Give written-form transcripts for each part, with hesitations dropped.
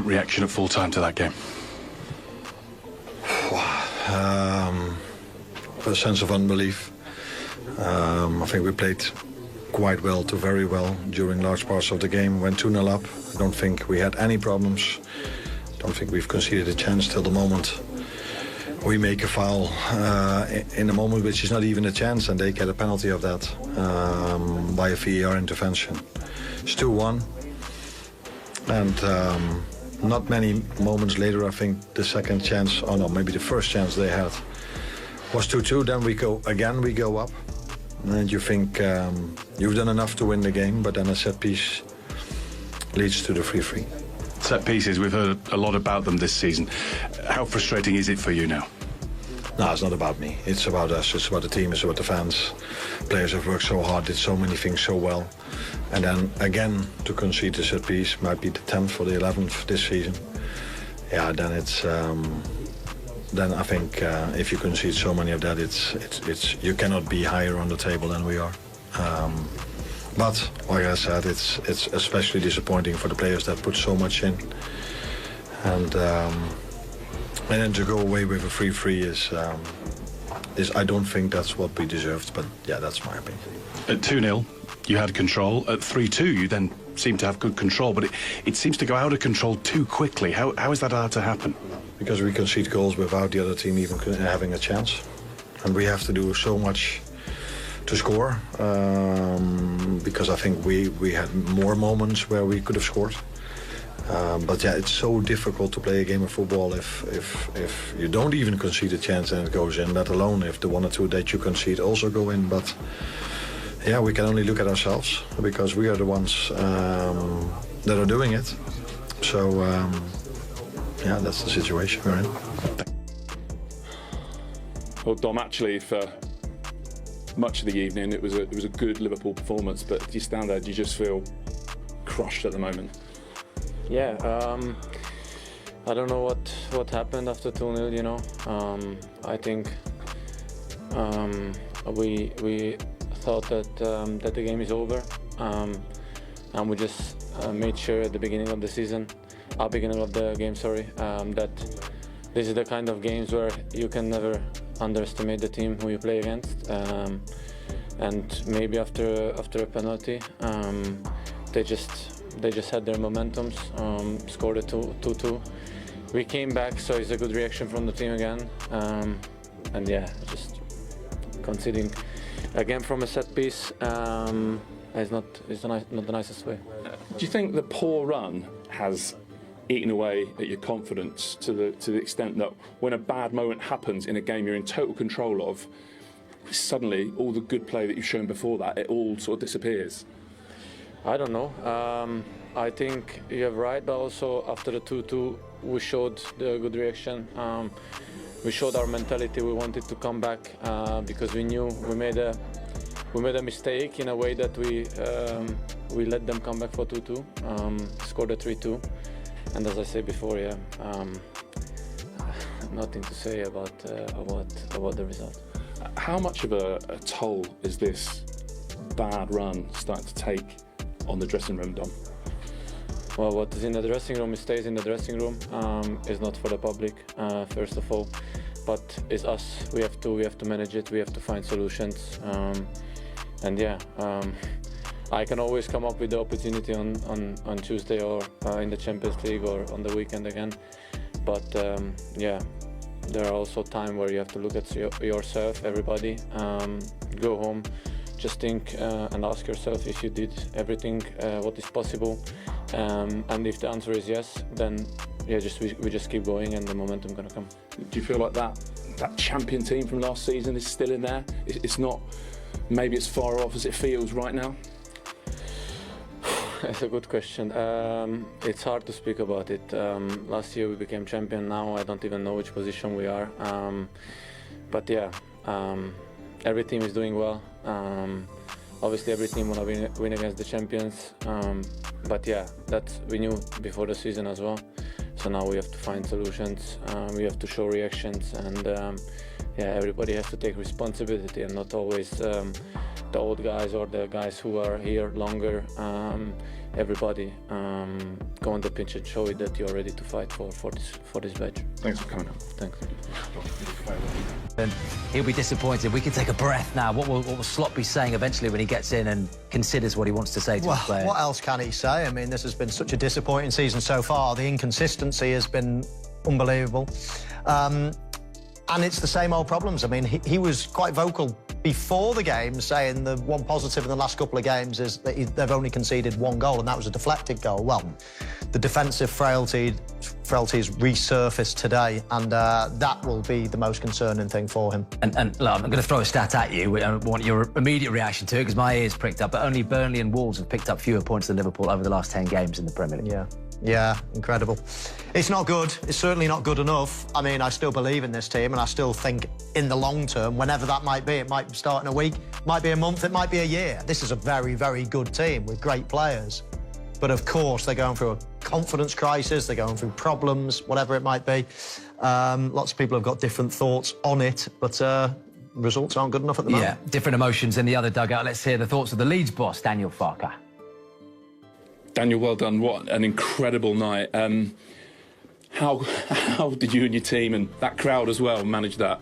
Reaction at full time to that game? A sense of unbelief. I think we played quite well to very well during large parts of the game. Went 2-0 up. I don't think we had any problems. Don't think we've conceded a chance till the moment we make a foul in a moment which is not even a chance, and they get a penalty of that by a VAR intervention. It's 2-1, and not many moments later, I think the second chance, oh no, maybe the first chance they had was 2-2. Then we go up, and you think you've done enough to win the game, but then a set piece leads to the free. Set pieces, we've heard a lot about them this season. How frustrating is it for you now? No, it's not about me. It's about us. It's about the team. It's about the fans. Players have worked so hard, did so many things so well. And then again, to concede the set piece, might be the 10th or the 11th this season. Yeah, then it's then I think if you concede so many of that, it's you cannot be higher on the table than we are. But like I said, it's especially disappointing for the players that put so much in. And then to go away with a free is I don't think that's what we deserved. But yeah, that's my opinion. At 2-0, you had control. At 3-2, you then seemed to have good control, but it seems to go out of control too quickly. How is that allowed to happen? Because we concede goals without the other team even having a chance. And we have to do so much to score, because I think we had more moments where we could have scored. But yeah, it's so difficult to play a game of football if you don't even concede a chance and it goes in, let alone if the one or two that you concede also go in. But yeah, we can only look at ourselves because we are the ones that are doing it. So yeah, that's the situation we're in. Well, Dom, actually, for much of the evening, it was a good Liverpool performance. But do you stand there? Do you just feel crushed at the moment? Yeah, I don't know what happened after 2-0. You know, I think we thought that the game is over, and we just made sure at the beginning of the game, that this is the kind of games where you can never underestimate the team who you play against, and maybe after a penalty, they just had their momentums, scored a 2-2. We came back, so it's a good reaction from the team again, and yeah, just conceding again from a set piece is not the nicest way. Do you think the poor run has eaten away at your confidence to the extent that when a bad moment happens in a game you're in total control of, suddenly all the good play that you've shown before that, it all sort of disappears? I don't know. I think you're right, but also after the 2-2, we showed the good reaction. We showed our mentality. We wanted to come back because we knew we made a mistake in a way that we let them come back for 2-2, scored a 3-2, and as I said before, yeah, nothing to say about the result. How much of a toll is this bad run starting to take on the dressing room, Dom? Well, what is in the dressing room, it stays in the dressing room. It's not for the public, first of all, but it's us. We have to manage it. We have to find solutions, and yeah, I can always come up with the opportunity on Tuesday or in the Champions League or on the weekend again. But yeah, there are also times where you have to look at yourself, everybody, go home, just think and ask yourself if you did everything what is possible, and if the answer is yes, then yeah, we just keep going and the momentum gonna come. Do you feel like that champion team from last season is still in there? It's not, maybe it's far off as it feels right now? That's a good question. It's hard to speak about it. Last year we became champion. Now I don't even know which position we are. But yeah, every team is doing well. Obviously every team want to win against the champions. But yeah, that we knew before the season as well. So now we have to find solutions. We have to show reactions, and everybody has to take responsibility and not always the old guys or the guys who are here longer. Everybody go on the pitch and show it that you're ready to fight for this badge. Thanks for coming on. Thanks. And he'll be disappointed. We can take a breath now. What will Slot be saying eventually when he gets in and considers what he wants to say to his players? What else can he say? I mean, this has been such a disappointing season so far. The inconsistency has been unbelievable. And it's the same old problems. I mean, he was quite vocal before the game, saying the one positive in the last couple of games is that they've only conceded one goal, and that was a deflected goal. Well, the defensive frailties resurfaced today, and that will be the most concerning thing for him. And look, I'm going to throw a stat at you. I want your immediate reaction to it, because my ears pricked up, but only Burnley and Wolves have picked up fewer points than Liverpool over the last 10 games in the Premier League. Yeah, incredible. It's not good. It's certainly not good enough. I mean, I still believe in this team, and I still think in the long term, whenever that might be, it might start in a week, might be a month, it might be a year. This is a very, very good team with great players. But of course, they're going through a confidence crisis, they're going through problems, whatever it might be. Lots of people have got different thoughts on it, but results aren't good enough at the moment. Yeah, different emotions in the other dugout. Let's hear the thoughts of the Leeds boss, Daniel Farke. Daniel, well done. What an incredible night. How did you and your team and that crowd as well manage that?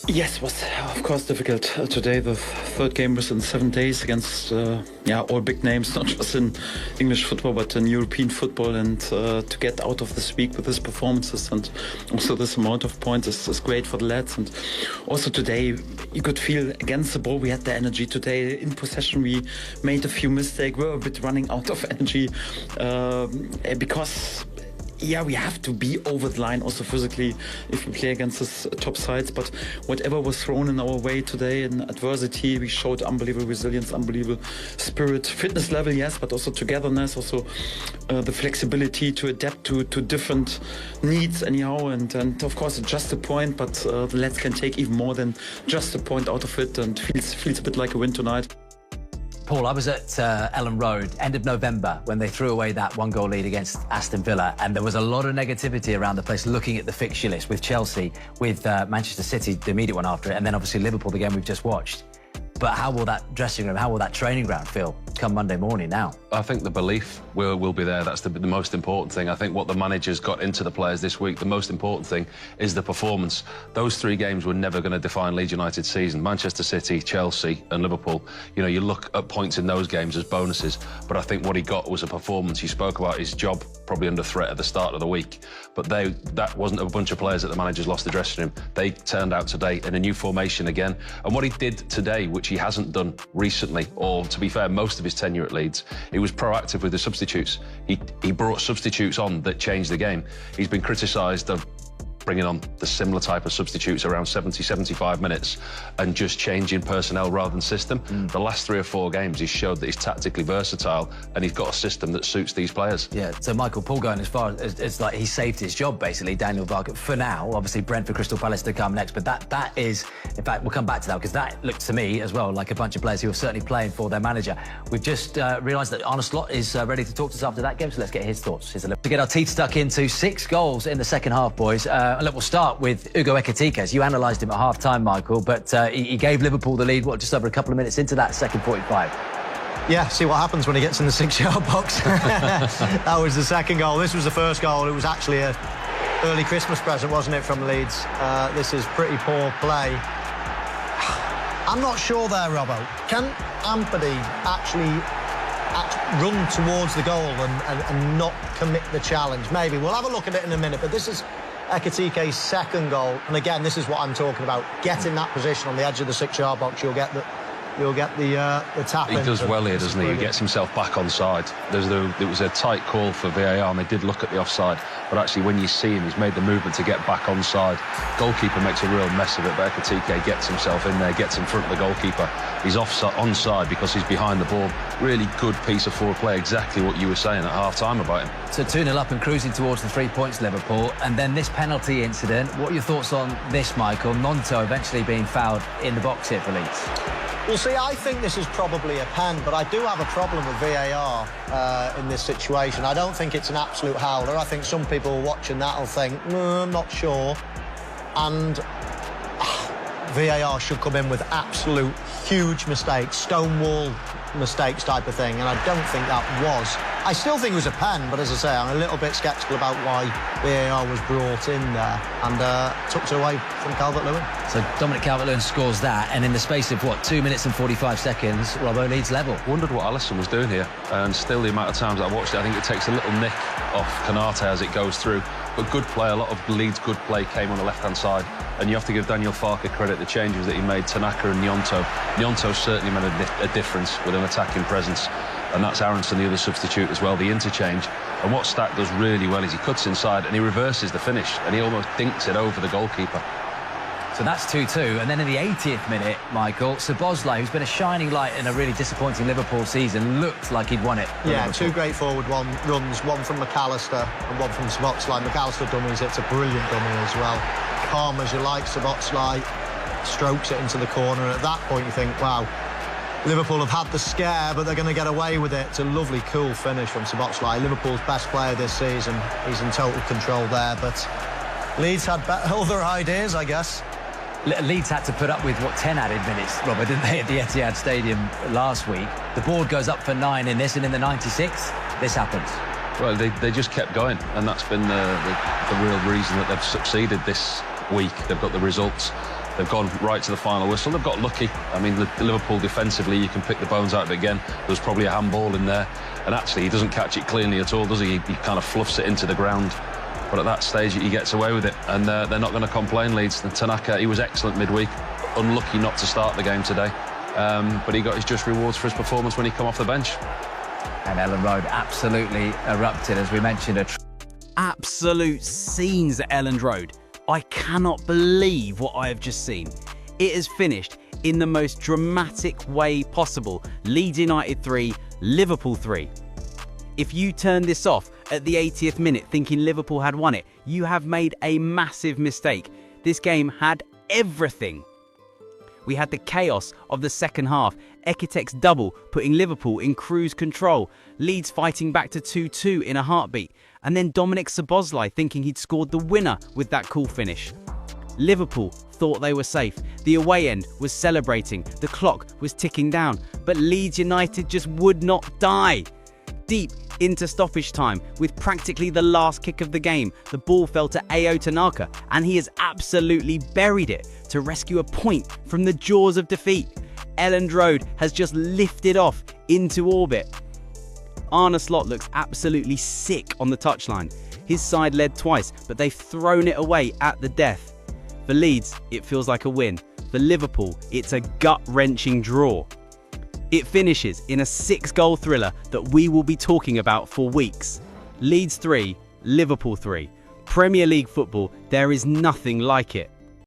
Yes, it was of course difficult. Today the third game was in 7 days against all big names, not just in English football but in European football, and to get out of this week with these performances and also this amount of points is great for the lads. And also today you could feel against the ball we had the energy. Today in possession we made a few mistakes, we were a bit running out of energy because we have to be over the line also physically if we play against this top sides. But whatever was thrown in our way today in adversity, we showed unbelievable resilience, unbelievable spirit, fitness level, yes, but also togetherness, also the flexibility to adapt to different needs anyhow. And of course it's just a point, but the lads can take even more than just a point out of it, and feels a bit like a win tonight. Paul, I was at Elland Road, end of November, when they threw away that one-goal lead against Aston Villa, and there was a lot of negativity around the place looking at the fixture list with Chelsea, with Manchester City, the immediate one after it, and then obviously Liverpool, the game we've just watched. But how will that dressing room, how will that training ground feel come Monday morning now? I think the belief will be there. That's the most important thing. I think what the managers got into the players this week, the most important thing is the performance. Those 3 games were never going to define Leeds United's season. Manchester City, Chelsea and Liverpool, you know, you look at points in those games as bonuses, but I think what he got was a performance. He spoke about his job probably under threat at the start of the week, but that wasn't a bunch of players that the managers lost the dressing room. They turned out today in a new formation again, and what he did today, which he hasn't done recently, or to be fair, most of his tenure at Leeds, he was proactive with the substitutes. He brought substitutes on that changed the game. He's been criticised of bringing on the similar type of substitutes around 70, 75 minutes and just changing personnel rather than system. The last 3 or 4 games, he's showed that he's tactically versatile and he's got a system that suits these players. Yeah, so Michael, Paul going as far as like he saved his job, basically, Daniel Farke, for now. Obviously, Brentford, Crystal Palace to come next, but that is, in fact, we'll come back to that, because that looked to me as well like a bunch of players who are certainly playing for their manager. We've just realised that Arne Slot is ready to talk to us after that game, so let's get his thoughts. To get our teeth stuck into 6 goals in the second half, boys. Look, we'll start with Ugo Ekitike. You analysed him at half-time, Michael, but he gave Liverpool the lead, just over a couple of minutes into that second 45. Yeah, see what happens when he gets in the 6-yard box. That was the second goal. This was the first goal. It was actually a early Christmas present, wasn't it, from Leeds? This is pretty poor play. I'm not sure there, Robbo. Can Ampadu actually run towards the goal and not commit the challenge? Maybe. We'll have a look at it in a minute, but this is Ekitike's second goal, and again, this is what I'm talking about. Get in that position on the edge of the 6-yard box, you'll get the tap. He does well here, doesn't he? He gets himself back on side. There was a tight call for VAR, and they did look at the offside, but actually when you see him, he's made the movement to get back on side. Goalkeeper makes a real mess of it, but Ekitike gets himself in there, gets in front of the goalkeeper. He's onside because he's behind the ball. Really good piece of forward play, exactly what you were saying at half-time about him. So 2-0 up and cruising towards the 3 points, Liverpool, and then this penalty incident. What are your thoughts on this, Michael? Nonto eventually being fouled in the box here for Leeds. Well, see, I think this is probably a pen, but I do have a problem with VAR in this situation. I don't think it's an absolute howler. I think some people watching that will think, I'm not sure. And VAR should come in with absolute huge mistakes, stonewall mistakes type of thing, and I don't think that was. I still think it was a pen, but as I say, I'm a little bit sceptical about why VAR was brought in there and took it away from Calvert-Lewin. So Dominic Calvert-Lewin scores that, and in the space of, what, 2 minutes and 45 seconds, Robbo Leeds level. Wondered what Alisson was doing here, and still the amount of times that I watched it, I think it takes a little nick off Konate as it goes through. But good play, a lot of Leeds' good play came on the left-hand side, and you have to give Daniel Farke credit, the changes that he made, Tanaka and Gnonto. Gnonto certainly made a difference with an attacking presence, and that's Aronson, the other substitute as well, the interchange. And what Stack does really well is he cuts inside and he reverses the finish, and he almost dinks it over the goalkeeper. So that's 2-2, and then in the 80th minute, Michael, Szoboszlai, who's been a shining light in a really disappointing Liverpool season, looked like he'd won it. Yeah, Liverpool. two great forward runs, one from McAllister and one from Szoboszlai. McAllister dummies, it's a brilliant dummy as well. Calm as you like, Szoboszlai strokes it into the corner, and at that point you think, wow, Liverpool have had the scare, but they're going to get away with it. It's a lovely, cool finish from Szoboszlai, Liverpool's best player this season. He's in total control there, but Leeds had other ideas, I guess. Leeds had to put up with, what, 10 added minutes, Robert, didn't they, at the Etihad Stadium last week? The board goes up for 9 in this, and in the 96th, this happens. Well, they just kept going, and that's been the real reason that they've succeeded this week. They've got the results. They've gone right to the final whistle. They've got lucky. I mean, the Liverpool defensively, you can pick the bones out of it again. There's probably a handball in there, and actually he doesn't catch it cleanly at all, does he? He kind of fluffs it into the ground. But at that stage, he gets away with it, and they're not going to complain, Leeds. And Tanaka, he was excellent midweek. Unlucky not to start the game today, but he got his just rewards for his performance when he come off the bench. And Ellen Road absolutely erupted, as we mentioned. Absolute scenes at Elland Road. I cannot believe what I have just seen. It has finished in the most dramatic way possible. Leeds United 3, Liverpool 3. If you turn this off at the 80th minute thinking Liverpool had won it, you have made a massive mistake. This game had everything. We had the chaos of the second half, Ekitek's double putting Liverpool in cruise control, Leeds fighting back to 2-2 in a heartbeat, and then Dominic Szoboszlai thinking he'd scored the winner with that cool finish. Liverpool thought they were safe, the away end was celebrating, the clock was ticking down, but Leeds United just would not die. Deep into stoppage time, with practically the last kick of the game, the ball fell to Ao Tanaka, and he has absolutely buried it to rescue a point from the jaws of defeat. Elland Road has just lifted off into orbit. Arne Slot looks absolutely sick on the touchline. His side led twice, but they've thrown it away at the death. For Leeds, it feels like a win. For Liverpool, it's a gut-wrenching draw. It finishes in a 6-goal thriller that we will be talking about for weeks. Leeds 3, Liverpool 3. Premier League football, there is nothing like it.